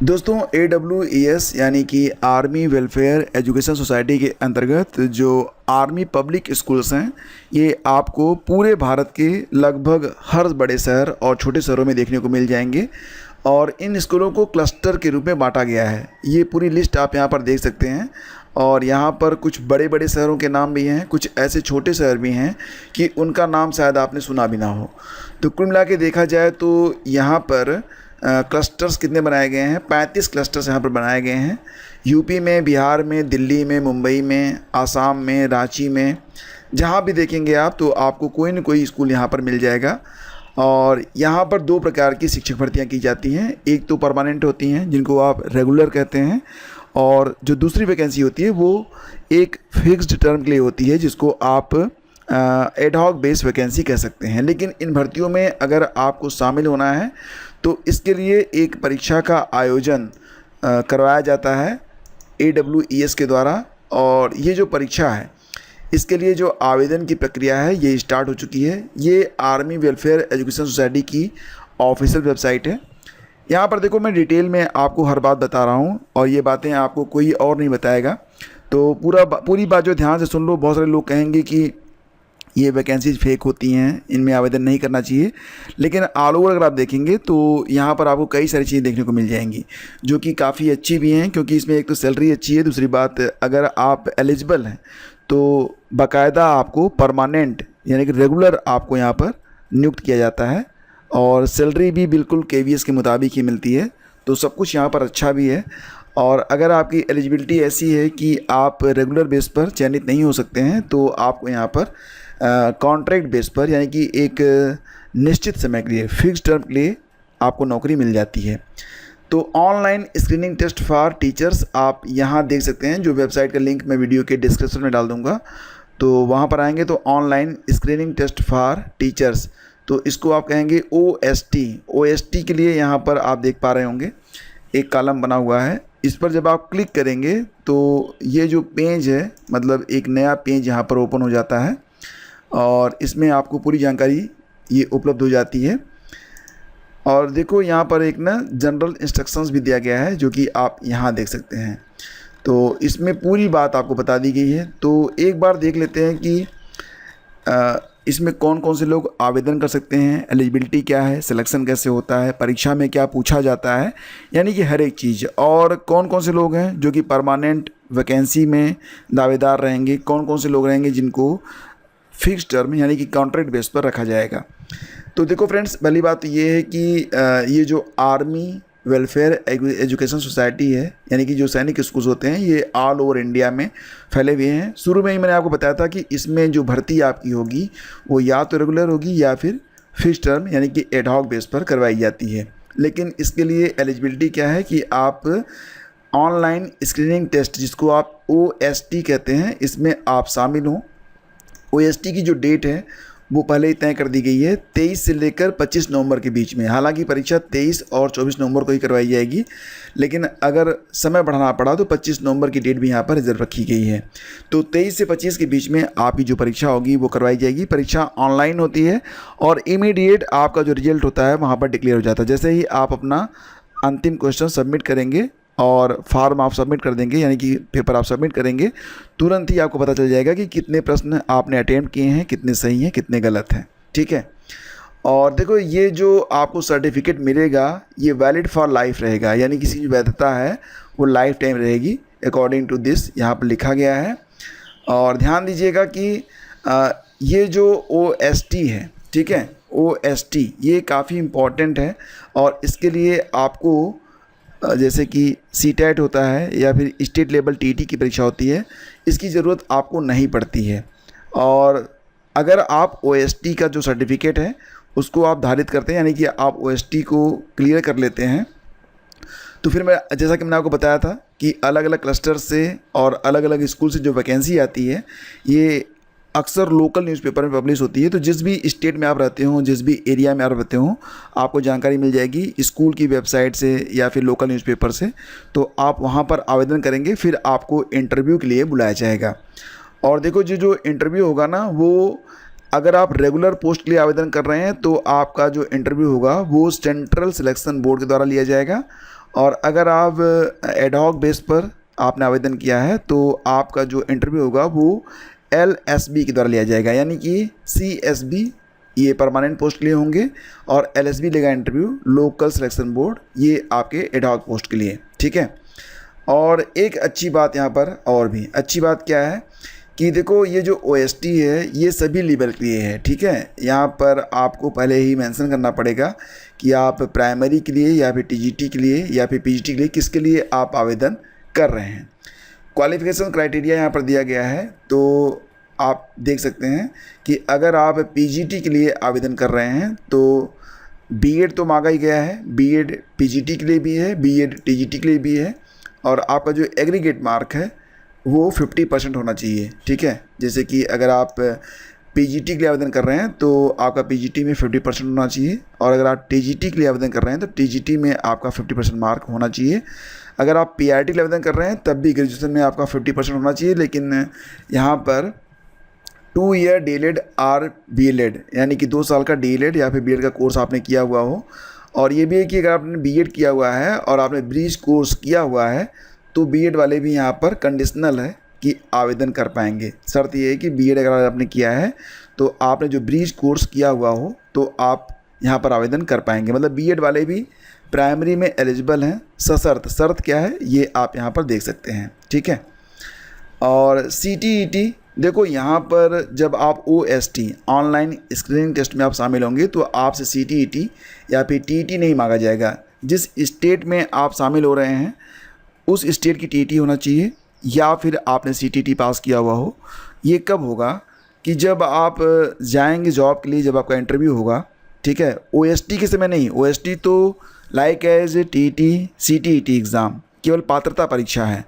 दोस्तों AWES यानी कि आर्मी वेलफेयर एजुकेशन सोसाइटी के अंतर्गत जो आर्मी पब्लिक स्कूल्स हैं, ये आपको पूरे भारत के लगभग हर बड़े शहर और छोटे शहरों में देखने को मिल जाएंगे। और इन स्कूलों को क्लस्टर के रूप में बांटा गया है। ये पूरी लिस्ट आप यहाँ पर देख सकते हैं। और यहाँ पर कुछ बड़े बड़े शहरों के नाम भी हैं, कुछ ऐसे छोटे शहर भी हैं कि उनका नाम शायद आपने सुना भी ना हो। तो कुल मिला के देखा जाए तो यहाँ पर क्लस्टर्स कितने बनाए गए हैं? 35 क्लस्टर्स यहाँ पर बनाए गए हैं। यूपी में, बिहार में, दिल्ली में, मुंबई में, आसाम में, रांची में, जहाँ भी देखेंगे आप तो आपको कोई न कोई स्कूल यहाँ पर मिल जाएगा। और यहाँ पर दो प्रकार की शिक्षक भर्तियाँ की जाती हैं। एक तो परमानेंट होती हैं जिनको आप रेगुलर कहते हैं, और जो दूसरी वैकेंसी होती है वो एक फिक्स्ड टर्म के लिए होती है जिसको आप एडहॉक बेस वैकेंसी कह सकते हैं। लेकिन इन भर्तियों में अगर आपको शामिल होना है तो इसके लिए एक परीक्षा का आयोजन करवाया जाता है AWES के द्वारा। और ये जो परीक्षा है इसके लिए जो आवेदन की प्रक्रिया है ये स्टार्ट हो चुकी है। ये आर्मी वेलफेयर एजुकेशन सोसाइटी की ऑफिशियल वेबसाइट है। यहाँ पर देखो, मैं डिटेल में आपको हर बात बता रहा हूँ और ये बातें आपको कोई और नहीं बताएगा। तो पूरी बात जो ध्यान से सुन लो। बहुत सारे लोग कहेंगे कि ये वैकेंसीज फेक होती हैं, इनमें आवेदन नहीं करना चाहिए। लेकिन ऑल ओवर अगर आप देखेंगे तो यहाँ पर आपको कई सारी चीज़ें देखने को मिल जाएंगी जो कि काफ़ी अच्छी भी हैं, क्योंकि इसमें एक तो सैलरी अच्छी है, दूसरी बात अगर आप एलिजिबल हैं तो बाकायदा आपको परमानेंट यानी कि रेगुलर आपको यहाँ पर नियुक्त किया जाता है। और सैलरी भी बिल्कुल KVS के मुताबिक ही मिलती है। तो सब कुछ यहाँ पर अच्छा भी है। और अगर आपकी एलिजिबिलिटी ऐसी है कि आप रेगुलर बेस पर चयनित नहीं हो सकते हैं तो आपको यहाँ पर कॉन्ट्रैक्ट बेस पर यानी कि एक निश्चित समय के लिए, फिक्स टर्म के लिए आपको नौकरी मिल जाती है। तो online screening test for teachers आप यहाँ देख सकते हैं, जो वेबसाइट का लिंक मैं वीडियो के डिस्क्रिप्शन में डाल दूँगा। तो वहाँ पर आएंगे तो online screening test for teachers, तो इसको आप कहेंगे OST के लिए यहाँ पर आप देख पा रहे होंगे एक कॉलम बना हुआ है। इस पर जब आप क्लिक करेंगे तो ये जो पेज है, मतलब एक नया पेज यहाँ पर ओपन हो जाता है और इसमें आपको पूरी जानकारी ये उपलब्ध हो जाती है। और देखो, यहाँ पर एक ना जनरल इंस्ट्रक्शंस भी दिया गया है जो कि आप यहाँ देख सकते हैं। तो इसमें पूरी बात आपको बता दी गई है। तो एक बार देख लेते हैं कि इसमें कौन कौन से लोग आवेदन कर सकते हैं, एलिजिबिलिटी क्या है, सिलेक्शन कैसे होता है, परीक्षा में क्या पूछा जाता है, यानी कि हर एक चीज़। और कौन कौन से लोग हैं जो कि परमानेंट वैकेंसी में दावेदार रहेंगे, कौन कौन से लोग रहेंगे जिनको फिक्स टर्म यानी कि कॉन्ट्रैक्ट बेस पर रखा जाएगा। तो देखो फ्रेंड्स, पहली बात तो ये है कि ये जो आर्मी वेलफेयर एजुकेशन सोसाइटी है यानी कि जो सैनिक स्कूल्स होते हैं, ये ऑल ओवर इंडिया में फैले हुए हैं। शुरू में ही मैंने आपको बताया था कि इसमें जो भर्ती आपकी होगी वो या तो रेगुलर होगी या फिर फिक्स टर्म यानी कि एडहॉक बेस पर करवाई जाती है। लेकिन इसके लिए एलिजिबिलिटी क्या है कि आप ऑनलाइन स्क्रीनिंग टेस्ट, जिसको आप OST कहते हैं, इसमें आप शामिल हों। OST की जो डेट है वो पहले ही तय कर दी गई है, 23 से लेकर 25 नवंबर के बीच में। हालांकि परीक्षा 23 और 24 नवंबर को ही करवाई जाएगी, लेकिन अगर समय बढ़ाना पड़ा तो 25 नवंबर की डेट भी यहाँ पर रिजर्व रखी गई है। तो 23 से 25 के बीच में आपकी जो परीक्षा होगी वो करवाई जाएगी। परीक्षा ऑनलाइन होती है और इमीडिएट आपका जो रिजल्ट होता है वहाँ पर डिक्लेयर हो जाता है। जैसे ही आप अपना अंतिम क्वेश्चन सबमिट करेंगे और फॉर्म आप सबमिट कर देंगे, यानी कि पेपर आप सबमिट करेंगे, तुरंत ही आपको पता चल जाएगा कि कितने प्रश्न आपने अटेम्प्ट किए हैं, कितने सही हैं, कितने गलत हैं। ठीक है। और देखो, ये जो आपको सर्टिफिकेट मिलेगा ये वैलिड फॉर लाइफ रहेगा, यानी किसी की वैधता है वो लाइफ टाइम रहेगी अकॉर्डिंग टू दिस यहाँ पर लिखा गया है। और ध्यान दीजिएगा कि ये जो OST है, ठीक है, OST ये काफ़ी इम्पॉर्टेंट है। और इसके लिए आपको जैसे कि CTET होता है या फिर स्टेट लेवल TET की परीक्षा होती है, इसकी ज़रूरत आपको नहीं पड़ती है। और अगर आप OST का जो सर्टिफिकेट है उसको आप धारित करते हैं, यानी कि आप OST को क्लियर कर लेते हैं, तो फिर जैसा कि मैंने आपको बताया था कि अलग अलग क्लस्टर से और अलग अलग स्कूल से जो वैकेंसी आती है ये अक्सर लोकल न्यूज़पेपर में पब्लिश होती है। तो जिस भी स्टेट में आप रहते हो, जिस भी एरिया में आप रहते हो, आपको जानकारी मिल जाएगी स्कूल की वेबसाइट से या फिर लोकल न्यूज़पेपर से। तो आप वहां पर आवेदन करेंगे, फिर आपको इंटरव्यू के लिए बुलाया जाएगा। और देखो, जो इंटरव्यू होगा ना, वो अगर आप रेगुलर पोस्ट के लिए आवेदन कर रहे हैं तो आपका जो इंटरव्यू होगा वो सेंट्रल सिलेक्शन बोर्ड के द्वारा लिया जाएगा। और अगर आप एडहॉक बेस पर आपने आवेदन किया है तो आपका जो इंटरव्यू होगा वो LSB के द्वारा लिया जाएगा, यानी कि CSB ये परमानेंट पोस्ट के लिए होंगे और LSB लेगा इंटरव्यू, लोकल सिलेक्शन बोर्ड, ये आपके एडहॉक पोस्ट के लिए, ठीक है। और एक अच्छी बात यहाँ पर और भी अच्छी बात क्या है कि देखो ये जो OST है ये सभी लेवल के लिए है, ठीक है। यहाँ पर आपको पहले ही मेंशन करना पड़ेगा कि आप प्राइमरी के लिए या फिर TGT के लिए या फिर PGT के लिए किसके लिए आप आवेदन कर रहे हैं। क्वालिफ़िकेशन क्राइटेरिया यहाँ पर दिया गया है, तो आप देख सकते हैं कि अगर आप PGT के लिए आवेदन कर रहे हैं तो B.Ed तो मांगा ही गया है, B.Ed PGT के लिए भी है, B.Ed TGT के लिए भी है, और आपका जो एग्रीगेट मार्क है वो 50% होना चाहिए, ठीक है। जैसे कि अगर आप PGT के लिए आवेदन कर रहे हैं तो आपका PGT में 50% होना चाहिए, और अगर आप TGT के लिए आवेदन कर रहे हैं तो TGT में आपका 50% मार्क होना चाहिए। अगर आप PRT के लिए आवेदन कर रहे हैं तब भी ग्रेजुएशन में आपका 50% होना चाहिए, लेकिन यहाँ पर 2 ईयर DLED और BLED यानी कि 2 साल का DLED या फिर BLED का कोर्स आपने किया हुआ हो। और ये भी है कि अगर आपने B.Ed किया हुआ है और आपने ब्रिज कोर्स किया हुआ है तो B.Ed वाले भी यहाँ पर कंडीशनल है कि आवेदन कर पाएंगे। शर्त ये है कि B.Ed अगर आपने किया है तो आपने जो ब्रिज कोर्स किया हुआ हो तो आप यहाँ पर आवेदन कर पाएंगे। मतलब B.Ed वाले भी प्राइमरी में एलिजिबल हैं, सशर्त। शर्त क्या है ये आप यहाँ पर देख सकते हैं, ठीक है। और CTET देखो, यहाँ पर जब आप OST ऑनलाइन स्क्रीनिंग टेस्ट में आप शामिल होंगे तो आपसे CTET या फिर TET नहीं मांगा जाएगा। जिस स्टेट में आप शामिल हो रहे हैं उस स्टेट की TET होना चाहिए, या फिर आपने CTET पास किया हुआ हो। ये कब होगा कि जब आप जाएंगे जॉब के लिए, जब आपका इंटरव्यू होगा, ठीक है। OST के समय नहीं, OST तो like as TET CTET exam केवल पात्रता परीक्षा है।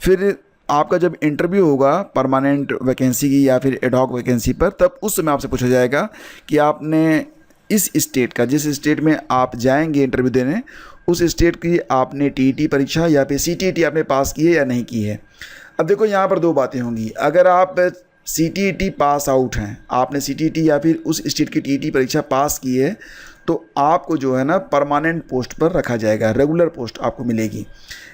फिर आपका जब इंटरव्यू होगा परमानेंट वैकेंसी की या फिर एडहॉक वैकेंसी पर, तब उस समय आपसे पूछा जाएगा कि आपने इस स्टेट का, जिस स्टेट में आप जाएंगे इंटरव्यू देने, उस स्टेट की आपने TET परीक्षा या फिर CTET आपने पास की है या नहीं की है। अब देखो यहाँ पर 2 बातें होंगी। अगर आप CTET पास आउट हैं, आपने CTET या फिर उस स्टेट की TET परीक्षा पास की है, तो आपको जो है ना परमानेंट पोस्ट पर रखा जाएगा, रेगुलर पोस्ट आपको मिलेगी।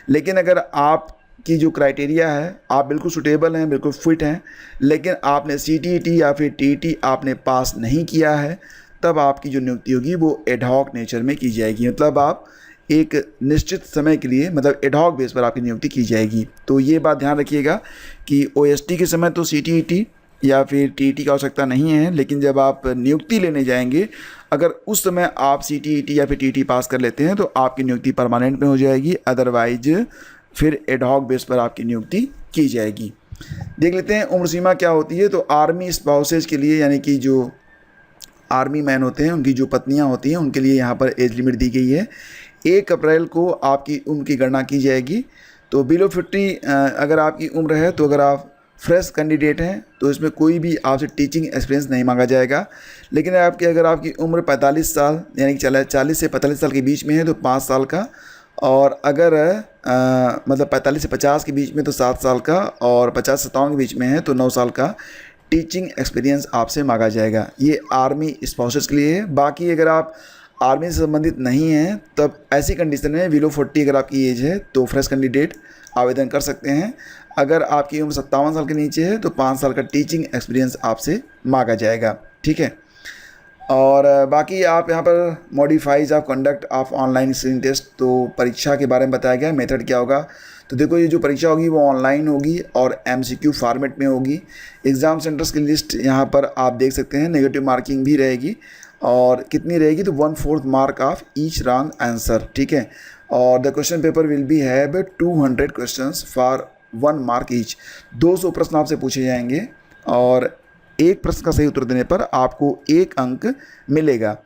लेकिन अगर आप की जो क्राइटेरिया है, आप बिल्कुल सूटेबल हैं, बिल्कुल फिट हैं, लेकिन आपने CTET या फिर TET आपने पास नहीं किया है, तब आपकी जो नियुक्ति होगी वो एडहॉक नेचर में की जाएगी। मतलब आप एक निश्चित समय के लिए, मतलब एडहॉक बेस पर आपकी नियुक्ति की जाएगी। तो ये बात ध्यान रखिएगा कि OST के समय तो CTET या फिर TET की आवश्यकता नहीं है, लेकिन जब आप नियुक्ति लेने जाएंगे, अगर उस समय आप CTET या फिर TET पास कर लेते हैं तो आपकी नियुक्ति परमानेंट में हो जाएगी, अदरवाइज फिर एडहॉक बेस पर आपकी नियुक्ति की जाएगी। देख लेते हैं उम्र सीमा क्या होती है। तो आर्मी स्पाउसेज के लिए, यानी कि जो आर्मी मैन होते हैं उनकी जो पत्नियां होती हैं, उनके लिए यहाँ पर एज लिमिट दी गई है। 1 अप्रैल को आपकी उम्र की गणना की जाएगी। तो बिलो 50 अगर आपकी उम्र है, तो अगर आप फ्रेश कैंडिडेट हैं तो इसमें कोई भी आपसे टीचिंग एक्सपीरियंस नहीं मांगा जाएगा। लेकिन अगर आपकी उम्र 45 साल यानी कि 40 से 45 साल के बीच में है तो 5 साल का, और अगर मतलब 45 से 50 के बीच में तो 7 साल का, और 50 से 57 के बीच में है तो 9 साल का टीचिंग एक्सपीरियंस आपसे मांगा जाएगा। ये आर्मी स्पाउसेस के लिए है। बाकी अगर आप आर्मी से संबंधित नहीं हैं तब ऐसी कंडीशन में बिलो 40 अगर आपकी एज है तो फ्रेश कैंडिडेट आवेदन कर सकते हैं। अगर आपकी उम्र 57 साल के नीचे है तो 5 साल का टीचिंग एक्सपीरियंस आपसे मांगा जाएगा, ठीक है। और बाकी आप यहाँ पर modifies of conduct of online screening test, तो परीक्षा के बारे में बताया गया, मेथड क्या होगा। तो देखो, ये जो परीक्षा होगी वो ऑनलाइन होगी और MCQ फॉर्मेट में होगी। एग्ज़ाम सेंटर्स की लिस्ट यहाँ पर आप देख सकते हैं। नेगेटिव मार्किंग भी रहेगी, और कितनी रहेगी तो 1/4 mark of each wrong answer, ठीक है। और the question paper will be have 200 questions for 1 mark each. 200 प्रश्न आपसे पूछे जाएंगे और एक प्रश्न का सही उत्तर देने पर आपको 1 अंक मिलेगा।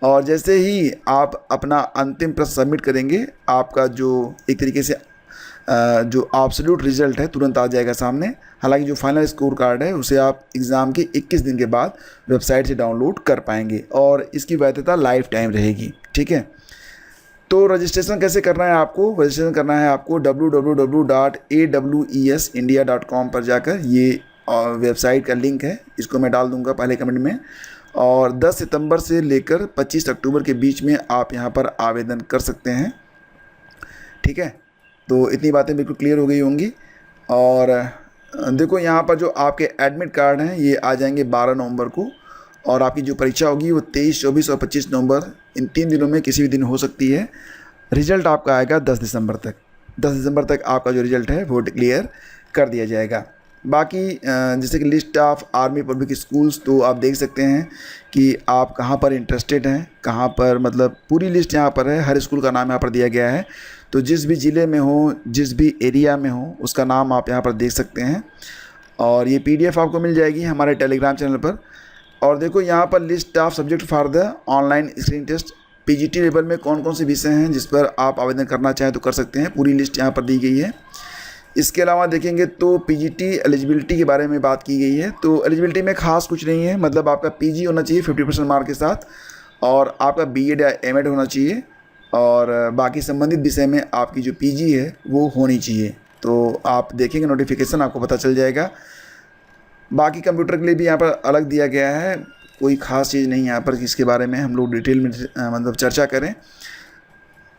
और जैसे ही आप अपना अंतिम प्रश्न सबमिट करेंगे, आपका जो एक तरीके से जो एब्सोल्यूट रिजल्ट है तुरंत आ जाएगा सामने। हालांकि जो फाइनल स्कोर कार्ड है उसे आप एग्ज़ाम के 21 दिन के बाद वेबसाइट से डाउनलोड कर पाएंगे, और इसकी वैधता लाइफ टाइम रहेगी, ठीक है। तो रजिस्ट्रेशन कैसे करना है आपको? रजिस्ट्रेशन करना है आपको www.awesindia.com पर जाकर। ये वेबसाइट का लिंक है, इसको मैं डाल दूंगा पहले कमेंट में। और 10 सितंबर से लेकर 25 अक्टूबर के बीच में आप यहां पर आवेदन कर सकते हैं। ठीक है, तो इतनी बातें बिल्कुल क्लियर हो गई होंगी। और देखो यहाँ पर जो आपके एडमिट कार्ड हैं ये आ जाएंगे 12 नवंबर को, और आपकी जो परीक्षा होगी वो 23, 24 और 25 नवंबर, इन 3 दिनों में किसी भी दिन हो सकती है। रिज़ल्ट आपका आएगा 10 दिसंबर तक। 10 दिसंबर तक आपका जो रिज़ल्ट है वो डिक्लेयर कर दिया जाएगा। बाकी जैसे कि list of army public schools, तो आप देख सकते हैं कि आप कहाँ पर इंटरेस्टेड हैं, कहाँ पर, मतलब पूरी लिस्ट यहाँ पर है, हर स्कूल का नाम यहाँ पर दिया गया है। तो जिस भी ज़िले में हो, जिस भी एरिया में हो, उसका नाम आप यहाँ पर देख सकते हैं। और ये PDF आपको मिल जाएगी हमारे टेलीग्राम चैनल पर। और देखो यहाँ पर list of subject for the online screening test, PGT level में कौन कौन से विषय हैं जिस पर आप आवेदन करना चाहें तो कर सकते हैं, पूरी लिस्ट यहाँ पर दी गई है। इसके अलावा देखेंगे तो PGT एलिजिबिलिटी के बारे में बात की गई है। तो एलिजिबिलिटी में खास कुछ नहीं है, मतलब आपका PG होना चाहिए 50% मार्क के साथ, और आपका B.Ed या M.Ed होना चाहिए, और बाकी संबंधित विषय में आपकी जो PG है वो होनी चाहिए। तो आप देखेंगे नोटिफिकेशन, आपको पता चल जाएगा। बाकी कंप्यूटर के लिए भी यहाँ पर अलग दिया गया है, कोई ख़ास चीज़ नहीं यहाँ पर इसके बारे में हम लोग डिटेल में मतलब चर्चा करें।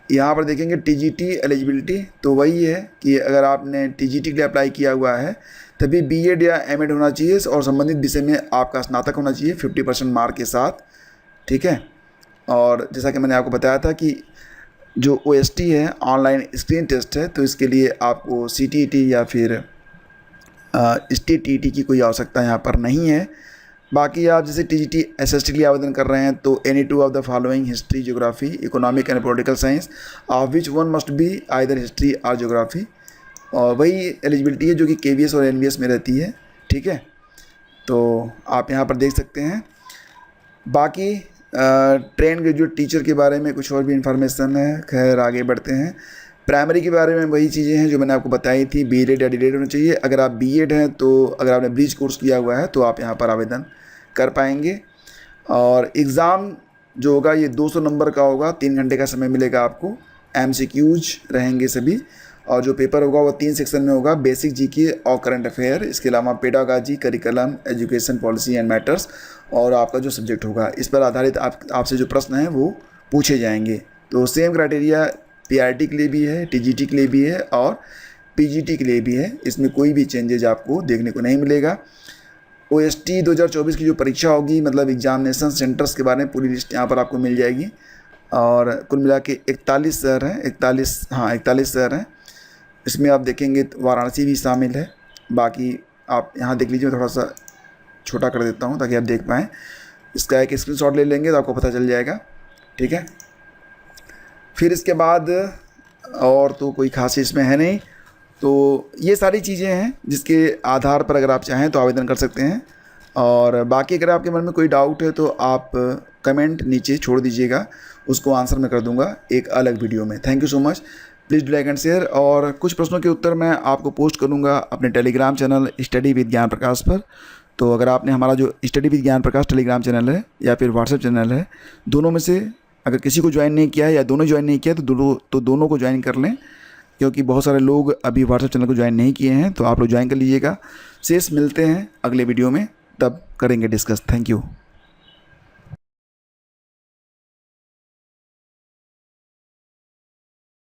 यहाँ पर देखेंगे TGT एलिजिबिलिटी, तो वही है कि अगर आपने TGT के लिए अप्लाई किया हुआ है तभी B.Ed या M.Ed होना चाहिए, और संबंधित विषय में आपका स्नातक होना चाहिए 50% मार्क के साथ, ठीक है। और जैसा कि मैंने आपको बताया था कि जो OST है, ऑनलाइन स्क्रीन टेस्ट है, तो इसके लिए आपको CTET या फिर स्टेट TET की कोई आवश्यकता यहाँ पर नहीं है। बाकी आप जैसे TGT SST के लिए आवेदन कर रहे हैं तो any two of the following history, geography, economic and political science, of which one must be either history और ज्योग्राफी, और वही एलिजिबिलिटी है जो कि KVS और NVS में रहती है, ठीक है। तो आप यहाँ पर देख सकते हैं। बाकी ट्रेन ग्रेजुएट टीचर के बारे में कुछ और भी इंफॉर्मेशन है, खैर आगे बढ़ते हैं। प्राइमरी के बारे में वही चीज़ें हैं जो मैंने आपको बताई थी, B.Ed या D.Ed होना चाहिए। अगर आप B.Ed हैं तो अगर आपने ब्रिज कोर्स किया हुआ है तो आप यहाँ पर आवेदन कर पाएंगे। और एग्ज़ाम जो होगा ये 200 नंबर का होगा, 3 घंटे का समय मिलेगा आपको। MCQs रहेंगे सभी, और जो पेपर होगा वो 3 सेक्शन में होगा, बेसिक GK और करंट अफेयर। इसके अलावा pedagogy, curriculum, education policy and matters, और आपका जो सब्जेक्ट होगा इस पर आधारित आपसे जो प्रश्न हैं वो पूछे जाएंगे। तो सेम क्राइटेरिया PRT के लिए भी है, TGT के लिए भी है और PGT के लिए भी है, इसमें कोई भी चेंजेज आपको देखने को नहीं मिलेगा। OST 2024 की जो परीक्षा होगी, मतलब एग्जामिनेशन सेंटर्स के बारे में पूरी लिस्ट यहाँ पर आपको मिल जाएगी। और कुल मिला के 41 शहर हैं, 41 शहर हैं। इसमें आप देखेंगे तो वाराणसी भी शामिल है। बाकी आप यहाँ देख लीजिए, थोड़ा सा छोटा कर देता हूँ ताकि आप देख पाएँ। इसका एक स्क्रीनशॉट ले लेंगे तो आपको पता चल जाएगा, ठीक है। फिर इसके बाद और तो कोई खास इसमें है नहीं। तो ये सारी चीज़ें हैं जिसके आधार पर अगर आप चाहें तो आवेदन कर सकते हैं। और बाकी अगर आपके मन में कोई डाउट है तो आप कमेंट नीचे छोड़ दीजिएगा, उसको आंसर मैं कर दूंगा एक अलग वीडियो में। Thank you so much, please do like and share. और कुछ प्रश्नों के उत्तर मैं आपको पोस्ट करूंगा अपने टेलीग्राम चैनल स्टडी विद ज्ञान प्रकाश पर। तो अगर आपने हमारा जो स्टडी विद ज्ञान प्रकाश टेलीग्राम चैनल है या फिर व्हाट्सएप चैनल है, दोनों में से अगर किसी को ज्वाइन नहीं किया है या दोनों ज्वाइन नहीं किया तो दोनों को ज्वाइन कर लें, क्योंकि बहुत सारे लोग अभी व्हाट्सएप चैनल को ज्वाइन नहीं किए हैं। तो आप लोग ज्वाइन कर लीजिएगा। शेष मिलते हैं अगले वीडियो में, तब करेंगे डिस्कस। Thank you.